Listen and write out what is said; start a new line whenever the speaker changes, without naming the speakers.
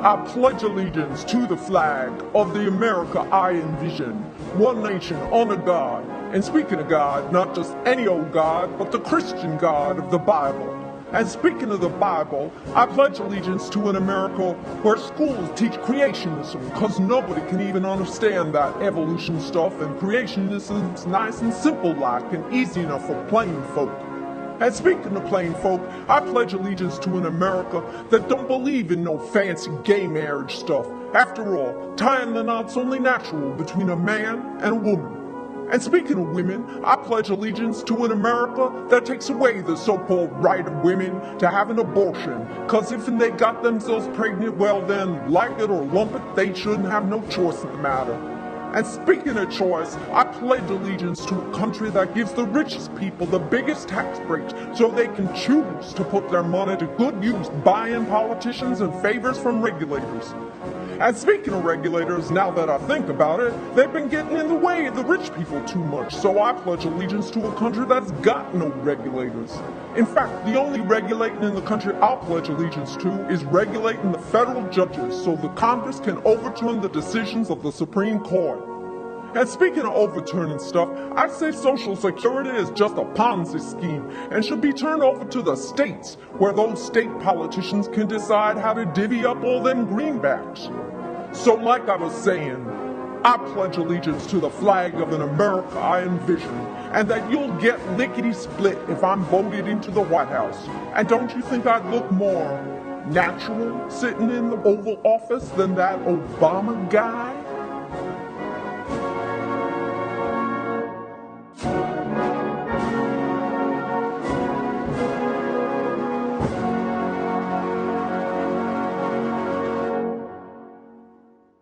I pledge allegiance to the flag of the America I envision, one nation under God. And speaking of God, not just any old God, but the Christian God of the Bible. And speaking of the Bible, I pledge allegiance to an America where schools teach creationism, cause nobody can even understand that evolution stuff, and creationism's nice and simple like and easy enough for plain folk. And speaking of plain folk, I pledge allegiance to an America that don't believe in no fancy gay marriage stuff. After all, tying the knot's only natural between a man and a woman. And speaking of women, I pledge allegiance to an America that takes away the so-called right of women to have an abortion. Cause if they got themselves pregnant, well then, like it or lump it, they shouldn't have no choice in the matter. And speaking of choice, I pledge allegiance to a country that gives the richest people the biggest tax breaks so they can choose to put their money to good use buying politicians and favors from regulators. And speaking of regulators, now that I think about it, they've been getting in the way of the rich people too much, so I pledge allegiance to a country that's got no regulators. In fact, the only regulating in the country I'll pledge allegiance to is regulating the federal judges so the Congress can overturn the decisions of the Supreme Court. And speaking of overturning stuff, I say Social Security is just a Ponzi scheme and should be turned over to the states, where those state politicians can decide how to divvy up all them greenbacks. So like I was saying, I pledge allegiance to the flag of an America I envision, and that you'll get lickety-split if I'm voted into the White House. And don't you think I'd look more natural sitting in the Oval Office than that Obama guy?